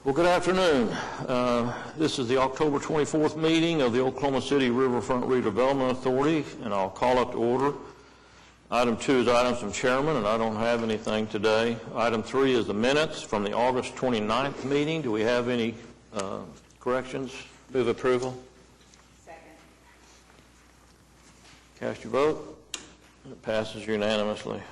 Well, good afternoon. This is the October 24th meeting of the Oklahoma City Riverfront Redevelopment Authority, and I'll call up to order. Item 2 is items from chairman, and I don't have anything today. Item 3 is the minutes from the August 29th meeting. Do we have any corrections? Move approval. Second. Cast your vote. It passes unanimously.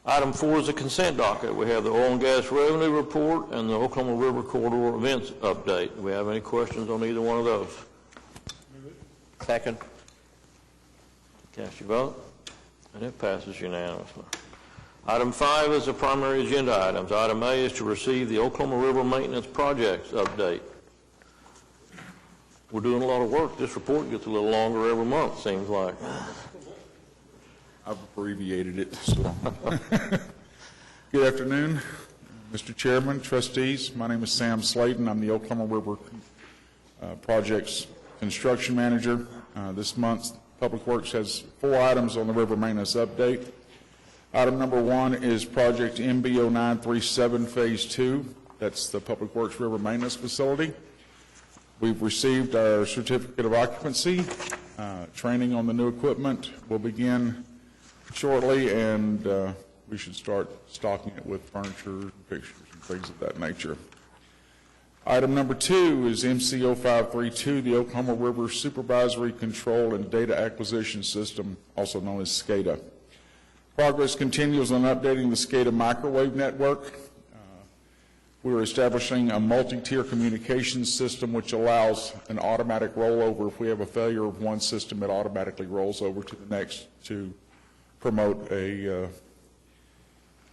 Item 4 is the consent docket. We have the oil and gas revenue report and the Oklahoma River Corridor events update. Do we have any questions on either one of those? Second. Cast your vote. And it passes unanimously. Item 5 is the primary agenda items. Item A is to receive the Oklahoma River Maintenance Projects update. We're doing a lot of work. This report gets a little longer every month, seems like. I've abbreviated it. So. Good afternoon, Mr. Chairman, trustees. My name is Sam Slayton. I'm the Oklahoma River Projects Construction Manager. This month, Public Works has 4 items on the river maintenance update. Item number 1 is Project MB0937 Phase 2. That's the Public Works River Maintenance Facility. We've received our certificate of occupancy. Training on the new equipment will begin shortly, and we should start stocking it with furniture and fixtures and things of that nature. Item number 2 is MC0532, the Oklahoma River Supervisory Control and Data Acquisition System, also known as SCADA. Progress continues on updating the SCADA microwave network. We're establishing a multi-tier communications system which allows an automatic rollover. If we have a failure of one system, it automatically rolls over to the next to promote a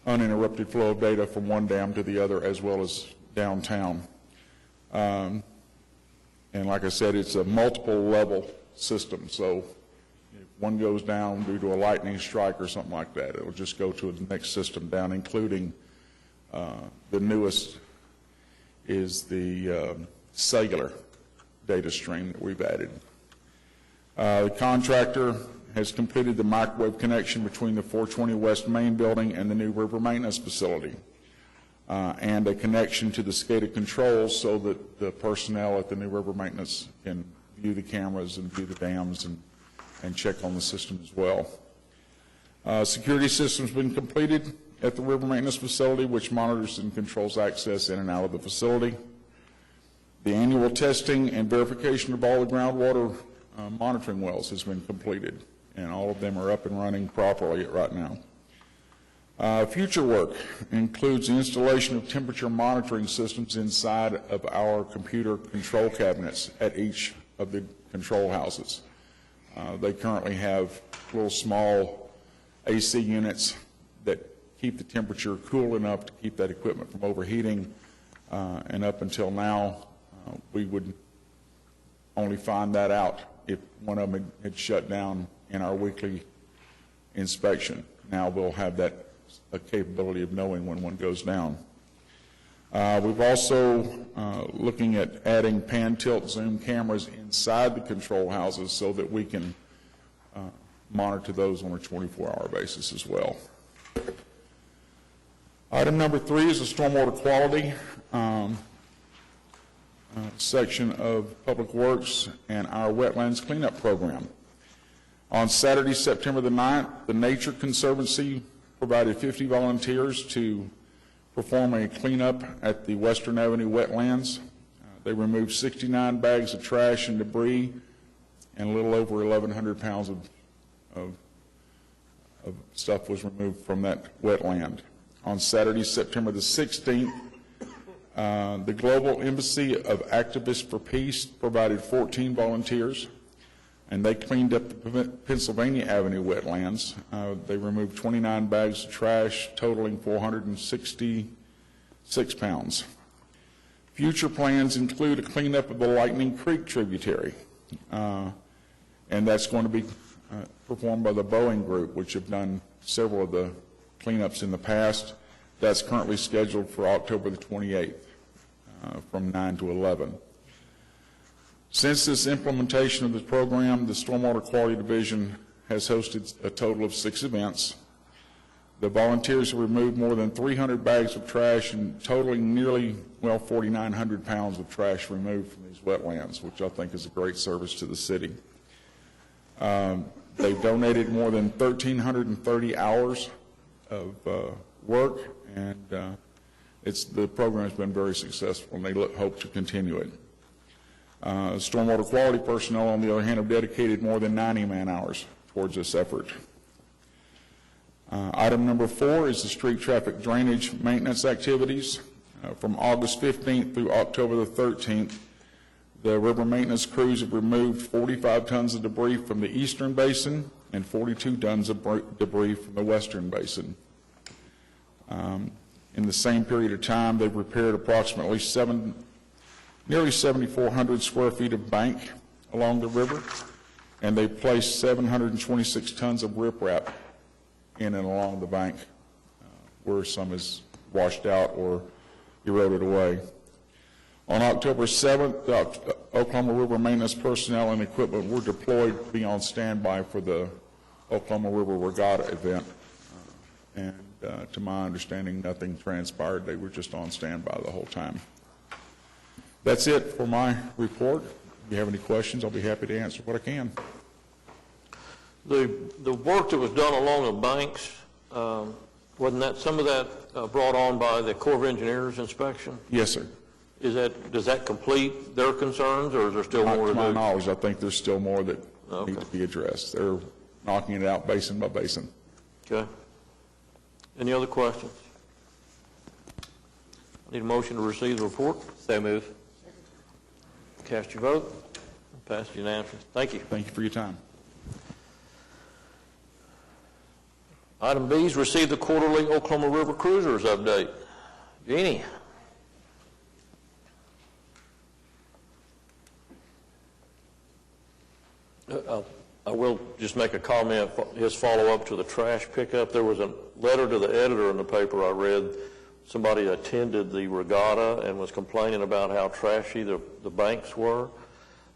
uninterrupted flow of data from one dam to the other, as well as downtown. And like I said, it's a multiple level system. So if one goes down due to a lightning strike or something like that, it'll just go to the next system down, including the newest is the cellular data stream that we've added. The contractor has completed the microwave connection between the 420 West Main building and the new river maintenance facility, and a connection to the SCADA controls so that the personnel at the new river maintenance can view the cameras and view the dams and check on the system as well. Security system's been completed at the river maintenance facility, which monitors and controls access in and out of the facility. The annual testing and verification of all the groundwater monitoring wells has been completed, and all of them are up and running properly right now. Future work includes the installation of temperature monitoring systems inside of our computer control cabinets at each of the control houses. They currently have little small AC units that keep the temperature cool enough to keep that equipment from overheating, and up until now we would only find that out if one of them had shut down in our weekly inspection. Now we'll have that capability of knowing when one goes down. We've also looking at adding pan, tilt, zoom cameras inside the control houses so that we can monitor those on a 24-hour basis as well. Item number 3 is the stormwater quality section of Public Works and our wetlands cleanup program. On Saturday, September the 9th, the Nature Conservancy provided 50 volunteers to perform a cleanup at the Western Avenue wetlands. They removed 69 bags of trash and debris, and a little over 1,100 pounds of stuff was removed from that wetland. On Saturday, September the 16th, the Global Embassy of Activists for Peace provided 14 volunteers, and they cleaned up the Pennsylvania Avenue wetlands. They removed 29 bags of trash, totaling 466 pounds. Future plans include a cleanup of the Lightning Creek tributary, and that's going to be performed by the Boeing Group, which have done several of the cleanups in the past. That's currently scheduled for October the 28th from 9 to 11. Since this implementation of the program, the Stormwater Quality Division has hosted a total of 6 events. The volunteers have removed more than 300 bags of trash and totaling nearly, 4,900 pounds of trash removed from these wetlands, which I think is a great service to the city. They've donated more than 1,330 hours of work, and the program has been very successful, and they hope to continue it. Stormwater quality personnel, on the other hand, have dedicated more than 90 man-hours towards this effort. Item number 4 is the street traffic drainage maintenance activities. From August 15th through October the 13th, the river maintenance crews have removed 45 tons of debris from the eastern basin and 42 tons of debris from the western basin. In the same period of time, they've repaired approximately nearly 7,400 square feet of bank along the river, and they've placed 726 tons of riprap in and along the bank where some is washed out or eroded away. On October 7th, the Oklahoma River maintenance personnel and equipment were deployed to be on standby for the Oklahoma River Regatta event. And to my understanding, nothing transpired. They were just on standby the whole time. That's it for my report. If you have any questions, I'll be happy to answer what I can. The work that was done along the banks, wasn't that some of that brought on by the Corps of Engineers inspection? Yes, sir. Does that complete their concerns, or is there still more to do? To my knowledge, I think there's still more that need to be addressed. They're knocking it out basin by basin. Okay. Any other questions? I need a motion to receive the report. So move. Cast your vote. Passed unanimously. Thank you. Thank you for your time. Item B is receive the quarterly Oklahoma River Cruisers update. Jeannie. I will just make a comment, his follow-up to the trash pickup. There was a letter to the editor in the paper I read. Somebody attended the regatta and was complaining about how trashy the banks were.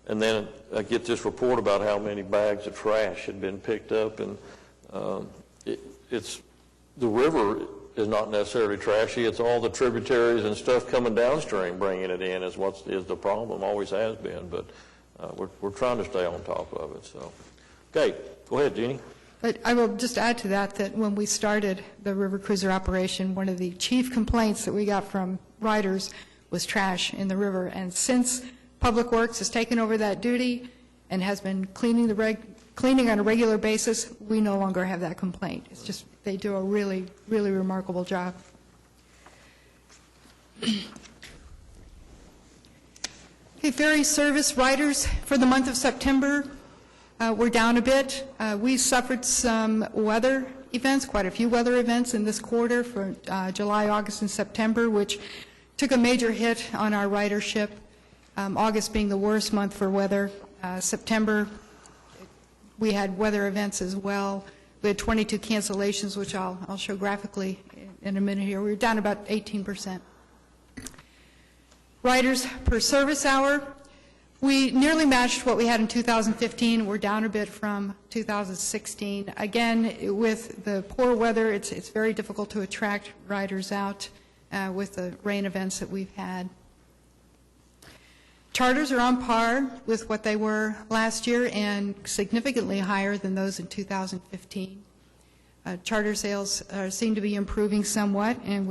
And then I get this report about how many bags of trash had been picked up. And the river is not necessarily trashy. It's all the tributaries and stuff coming downstream bringing it in is the problem, always has been. But we're trying to stay on top of it. So, okay, go ahead, Jeannie. But I will just add to that when we started the river cruiser operation, one of the chief complaints that we got from riders was trash in the river. And since Public Works has taken over that duty and has been cleaning on a regular basis, we no longer have that complaint. It's just they do a really, really remarkable job. Okay, ferry service riders for the month of September, we're down a bit. We suffered some weather events, quite a few weather events in this quarter for July, August, and September, which took a major hit on our ridership, August being the worst month for weather. September, we had weather events as well. We had 22 cancellations, which I'll show graphically in a minute here. We were down about 18%. Riders per service hour, we nearly matched what we had in 2015. We're down a bit from 2016. Again, with the poor weather, it's very difficult to attract riders out with the rain events that we've had. Charters are on par with what they were last year and significantly higher than those in 2015. Charter sales seem to be improving somewhat, and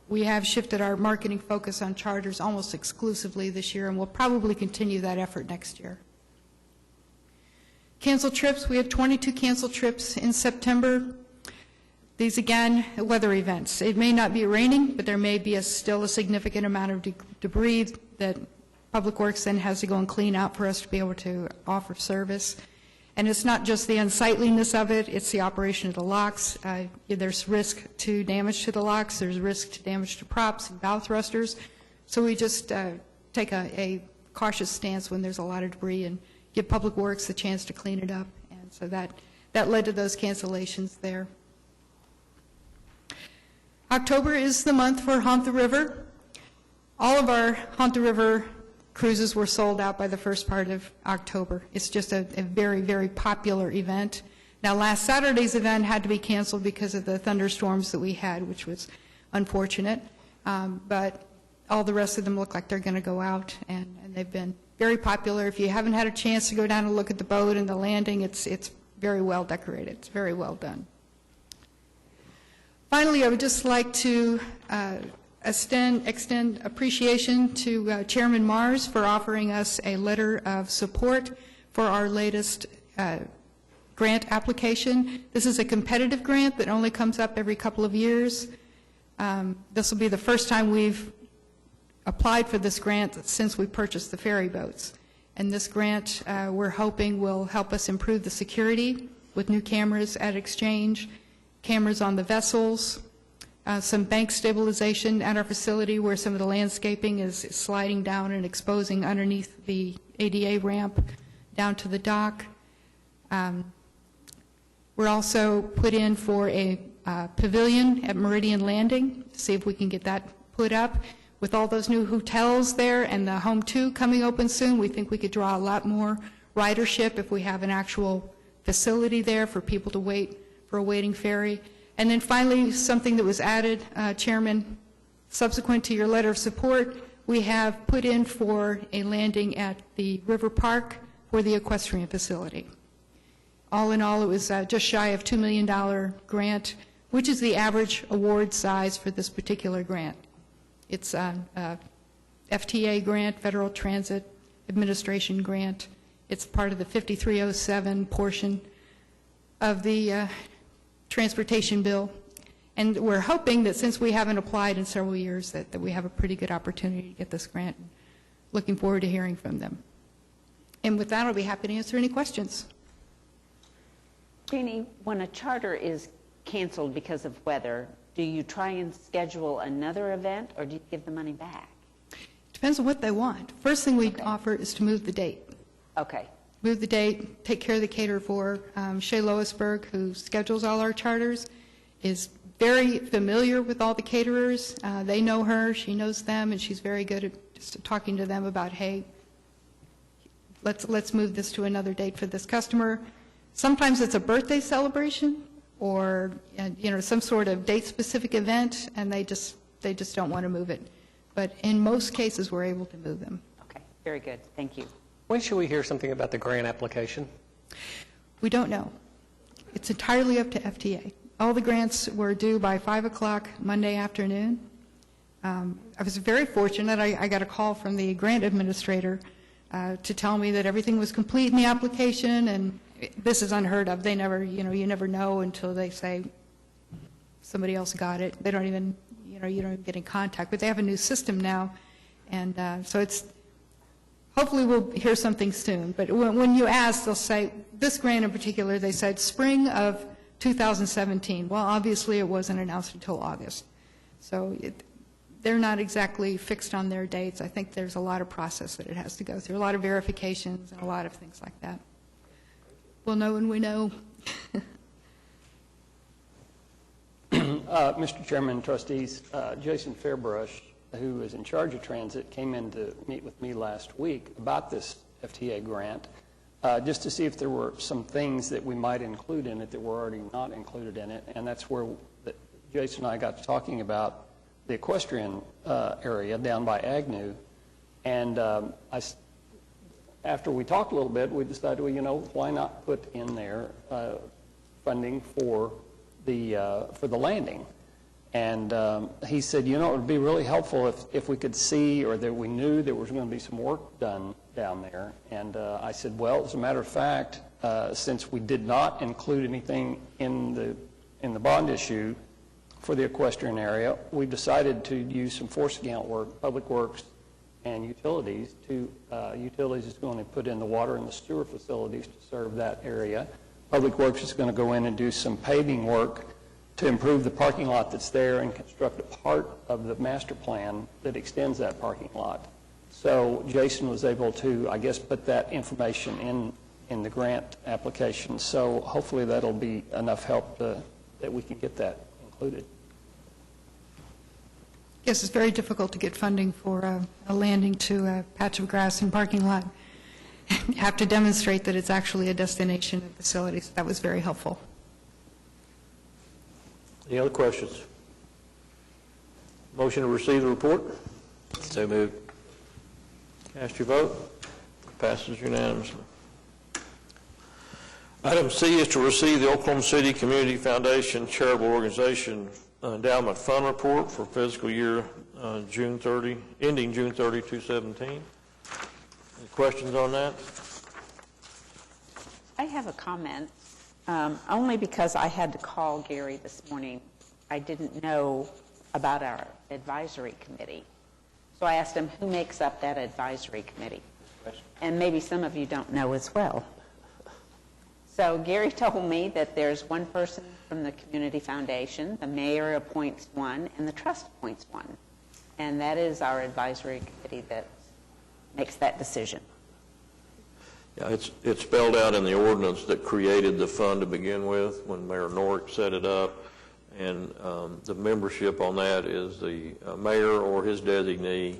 we have shifted our marketing focus on charters almost exclusively this year, and we'll probably continue that effort next year. Canceled trips, we had 22 canceled trips in September. These, again, weather events. It may not be raining, but there may be still a significant amount of debris that Public Works then has to go and clean out for us to be able to offer service. And it's not just the unsightliness of it, it's the operation of the locks. There's risk to damage to the locks, there's risk to damage to props and bow thrusters. So we just take a cautious stance when there's a lot of debris and give Public Works the chance to clean it up. And so that led to those cancellations there. October is the month for Haunt the River. All of our Haunt the River cruises were sold out by the first part of October. It's just a very, very popular event. Now, last Saturday's event had to be canceled because of the thunderstorms that we had, which was unfortunate, but all the rest of them look like they're going to go out, and they've been very popular. If you haven't had a chance to go down and look at the boat and the landing, it's very well decorated. It's very well done. Finally, I would just like to extend appreciation to Chairman Mars for offering us a letter of support for our latest grant application. This is a competitive grant that only comes up every couple of years. This will be the first time we've applied for this grant since we purchased the ferry boats. And this grant, we're hoping, will help us improve the security with new cameras at Exchange, cameras on the vessels, some bank stabilization at our facility where some of the landscaping is sliding down and exposing underneath the ADA ramp down to the dock. We're also put in for a pavilion at Meridian Landing to see if we can get that put up. With all those new hotels there and the Home 2 coming open soon, we think we could draw a lot more ridership if we have an actual facility there for people to wait for a waiting ferry. And then finally, something that was added, Chairman, subsequent to your letter of support, we have put in for a landing at the River Park for the equestrian facility. All in all, it was just shy of $2 million grant, which is the average award size for this particular grant. It's a FTA grant, Federal Transit Administration grant. It's part of the 5307 portion of the transportation bill. And we're hoping that since we haven't applied in several years that we have a pretty good opportunity to get this grant. Looking forward to hearing from them. And with that, I'll be happy to answer any questions. Jeannie, when a charter is canceled because of weather, do you try and schedule another event, or do you give the money back? Depends on what they want. First thing we offer is to move the date. Okay. Move the date, take care of the caterer for. Shay Loisberg, who schedules all our charters, is very familiar with all the caterers. They know her, she knows them, and she's very good at just talking to them about, hey, let's move this to another date for this customer. Sometimes it's a birthday celebration or some sort of date-specific event, and they just don't want to move it. But in most cases, we're able to move them. Okay, very good. Thank you. When should we hear something about the grant application? We don't know. It's entirely up to FTA. All the grants were due by 5 o'clock Monday afternoon. I was very fortunate. I got a call from the grant administrator to tell me that everything was complete in the application, and this is unheard of. They never, you never know until they say somebody else got it. They don't even, you don't even get in contact. But they have a new system now, and so it's, hopefully we'll hear something soon. But when you ask, they'll say, this grant in particular, they said spring of 2017. Well, obviously it wasn't announced until August. So they're not exactly fixed on their dates. I think there's a lot of process that it has to go through, a lot of verifications and a lot of things like that. We'll know when we know. Mr. Chairman, trustees, Jason Fairbrush, who is in charge of transit, came in to meet with me last week about this FTA grant, just to see if there were some things that we might include in it that were already not included in it. And that's where Jason and I got to talking about the equestrian area down by Agnew. And after we talked a little bit, we decided, well, why not put in there funding for the landing? And he said, it would be really helpful if we could see, or that we knew there was going to be some work done down there. And I said, well, as a matter of fact, since we did not include anything in the bond issue for the equestrian area, we decided to use some force account work, Public Works and utilities. Utilities is going to put in the water and the sewer facilities to serve that area. Public Works is going to go in and do some paving work to improve the parking lot that's there and construct a part of the master plan that extends that parking lot. So Jason was able to, I guess, put that information in the grant application. So hopefully that'll be enough help that we can get that included. Yes, it's very difficult to get funding for a landing to a patch of grass and parking lot. have to demonstrate that it's actually a destination facility. So that was very helpful. Any other questions? Motion to receive the report? So moved. Cast your vote. Passes unanimously. Item C is to receive the Oklahoma City Community Foundation Charitable Organization Endowment Fund Report for fiscal year ending June 30, 2017. Any questions on that? I have a comment, only because I had to call Gary this morning. I didn't know about our advisory committee. So I asked him, who makes up that advisory committee? And maybe some of you don't know as well. So Gary told me that there's one person from the Community Foundation, the mayor appoints one, and the trust appoints one. And that is our advisory committee that makes that decision. Yeah, it's spelled out in the ordinance that created the fund to begin with when Mayor Norick set it up. And the membership on that is the mayor or his designee.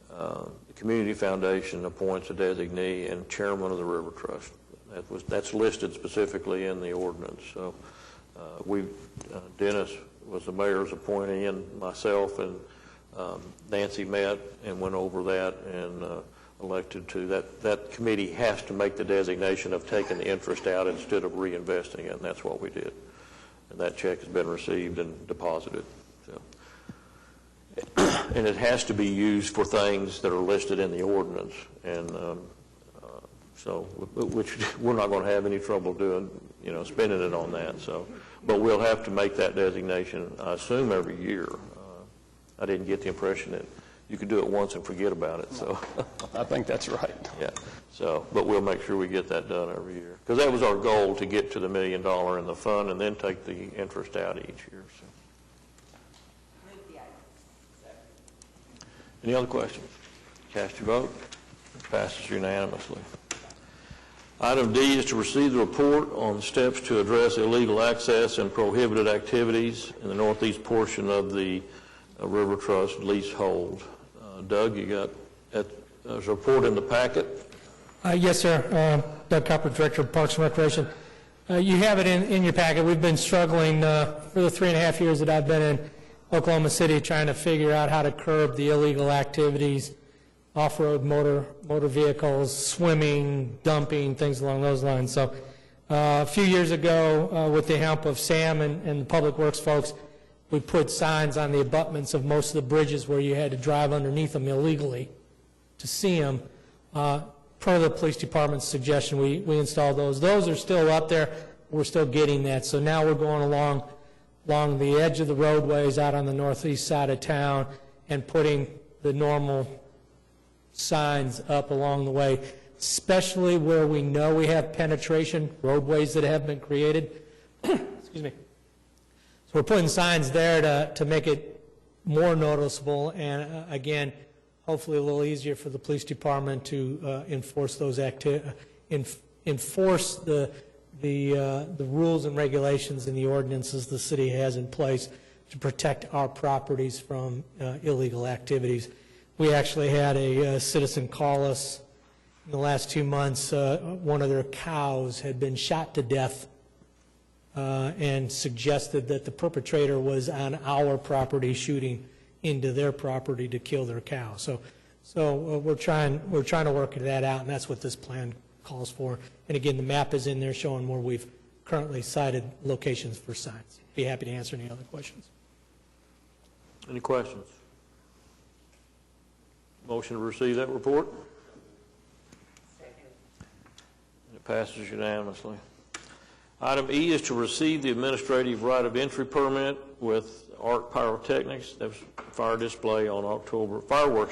The Community Foundation appoints a designee and chairman of the River Trust. That's listed specifically in the ordinance. So Dennis was the mayor's appointee, and myself and Nancy met and went over that and elected to. That committee has to make the designation of taking the interest out instead of reinvesting it, and that's what we did. And that check has been received and deposited. So. And it has to be used for things that are listed in the ordinance, and which we're not going to have any trouble doing, spending it on that. So, but we'll have to make that designation, I assume, every year. I didn't get the impression that you could do it once and forget about it. So, I think that's right. yeah. So, but we'll make sure we get that done every year, because that was our goal, to get to the $1 million in the fund and then take the interest out each year. So. Any other questions? Cast your vote. It passes unanimously. Item D is to receive the report on the steps to address illegal access and prohibited activities in the northeast portion of the River Trust leasehold. Doug, you got there's a report in the packet. Yes, sir. Doug Copper, Director of Parks and Recreation. You have it in your packet. We've been struggling for the 3.5 years that I've been in Oklahoma City trying to figure out how to curb the illegal activities, off-road motor vehicles, swimming, dumping, things along those lines. So a few years ago, with the help of Sam and the Public Works folks, we put signs on the abutments of most of the bridges where you had to drive underneath them illegally to see them. Per the police department's suggestion, we installed those. Those are still up there. We're still getting that. So now we're going along the edge of the roadways out on the northeast side of town and putting the normal signs up along the way, especially where we know we have penetration, roadways that have been created. Excuse me. So we're putting signs there to make it more noticeable and, again, hopefully a little easier for the police department to enforce those enforce the rules and regulations and the ordinances the city has in place to protect our properties from illegal activities. We actually had a citizen call us in the last 2 months. One of their cows had been shot to death and suggested that the perpetrator was on our property shooting into their property to kill their cow. So we're trying to work that out, and that's what this plan calls for. And again, the map is in there showing where we've currently cited locations for signs. Be happy to answer any other questions. Any questions? Motion to receive that report? Second. And it passes unanimously. Item E is to receive the administrative right of entry permit with Arc Pyrotechnics. That was fireworks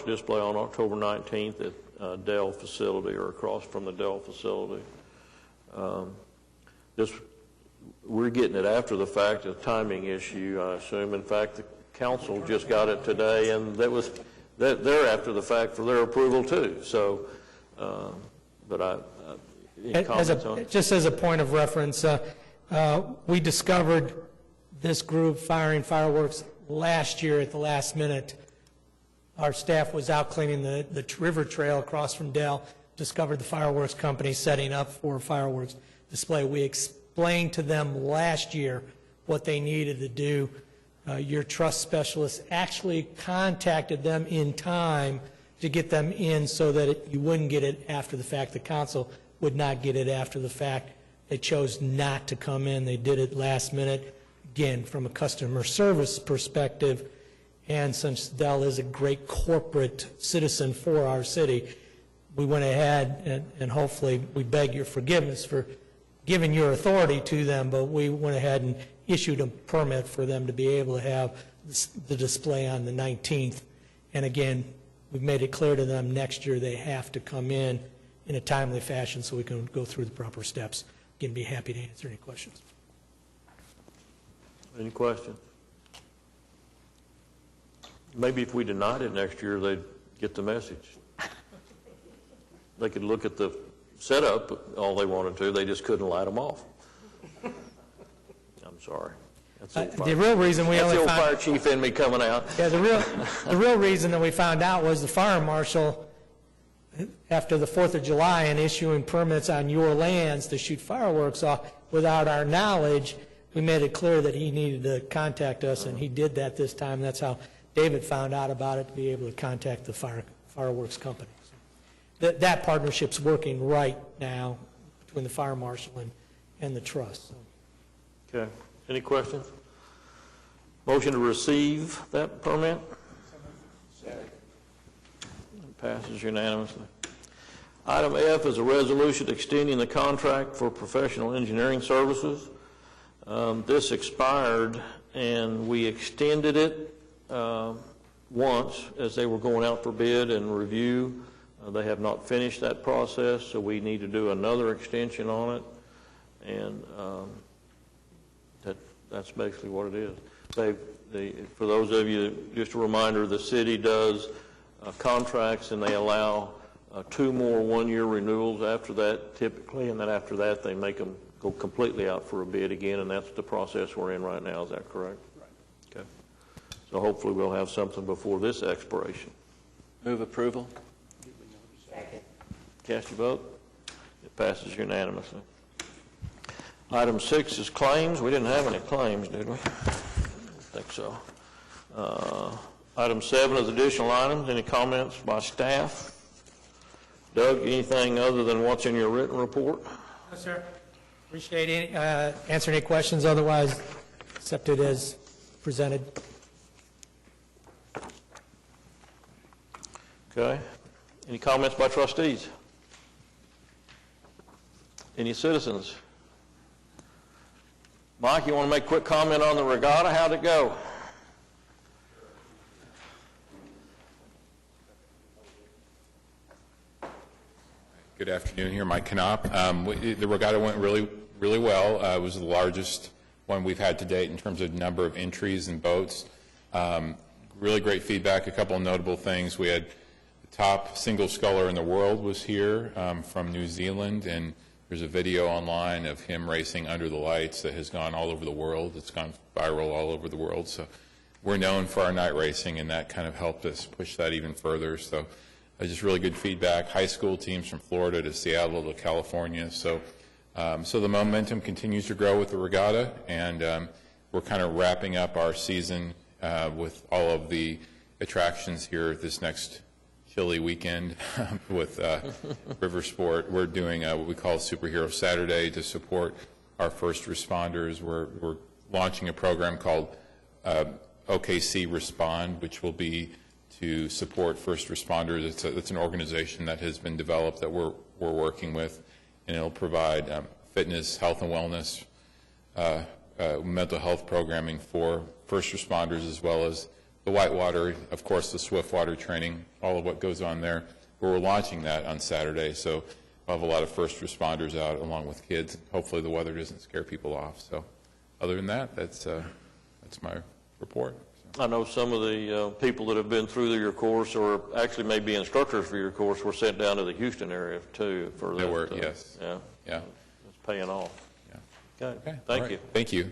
display on October 19th at Dell facility, or across from the Dell facility. We're getting it after the fact, a timing issue, I assume. In fact, the council just got it today, and they're after the fact for their approval too. So, but any comments on it? Just as a point of reference, we discovered this group firing fireworks last year at the last minute. Our staff was out cleaning the river trail across from Dell, discovered the fireworks company setting up for a fireworks display. We explained to them last year what they needed to do. Your trust specialist actually contacted them in time to get them in so that you wouldn't get it after the fact. The council would not get it after the fact. They chose not to come in. They did it last minute, again, from a customer service perspective. And since Dell is a great corporate citizen for our city, we went ahead and hopefully we beg your forgiveness for giving your authority to them, but we went ahead and issued a permit for them to be able to have the display on the 19th. And again, we've made it clear to them next year they have to come in a timely fashion so we can go through the proper steps. Again, be happy to answer any questions. Any questions? Maybe if we denied it next year, they'd get the message. They could look at the setup all they wanted to, they just couldn't light them off. I'm sorry. That's The real reason we that's only the old found... fire chief in me coming out. Yeah, the real reason that we found out was the fire marshal, after the 4th of July and issuing permits on your lands to shoot fireworks off without our knowledge, we made it clear that he needed to contact us, and he did that this time. That's how David found out about it, to be able to contact the fireworks company. So that partnership's working right now between the fire marshal and the trust. So. Okay. Any questions? Motion to receive that permit? Passes unanimously. Item F is a resolution extending the contract for professional engineering services. This expired, and we extended it once as they were going out for bid and review. They have not finished that process, so we need to do another extension on it, and that's basically what it is. For those of you, just a reminder, the city does contracts, and they allow 2 more one-year renewals after that, typically, and then after that they make them go completely out for a bid again, and that's the process we're in right now. Is that correct? Right. Okay. So hopefully we'll have something before this expiration. Move approval. Second. Cast your vote. It passes unanimously. Item 6 is claims. We didn't have any claims, did we? I don't think so. Item 7 is additional items. Any comments by staff? Doug, anything other than what's in your written report? No, sir. Appreciate answering any questions. Otherwise, accept it as presented. Okay. Any comments by trustees? Any citizens? Mike, you want to make a quick comment on the regatta? How'd it go? Good afternoon here, Mike Knopp. The regatta went really well. It was the largest one we've had to date in terms of number of entries and boats. Really great feedback. A couple of notable things. We had the top single sculler in the world was here from New Zealand, and there's a video online of him racing under the lights that has gone all over the world. It's gone viral all over the world. So we're known for our night racing, and that kind of helped us push that even further. So just really good feedback. High school teams from Florida to Seattle to California. So the momentum continues to grow with the regatta, and we're kind of wrapping up our season with all of the attractions here this next chilly weekend with River Sport. We're doing what we call Superhero Saturday to support our first responders. We're launching a program called OKC Respond, which will be to support first responders. It's an organization that has been developed that we're working with, and it'll provide fitness, health and wellness, mental health programming for first responders, as well as the whitewater, of course, the swiftwater training, all of what goes on there. But we're launching that on Saturday, so we'll have a lot of first responders out along with kids. Hopefully the weather doesn't scare people off. So other than that, that's my report. I know some of the people that have been through your course, or actually may be instructors for your course, were sent down to the Houston area too. For they were, yes. Yeah. Yeah. It's paying off. Yeah. Okay. Thank you. Thank you.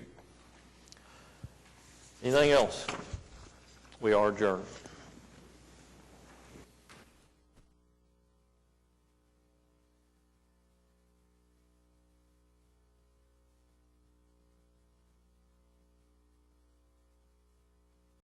Anything else? We are adjourned.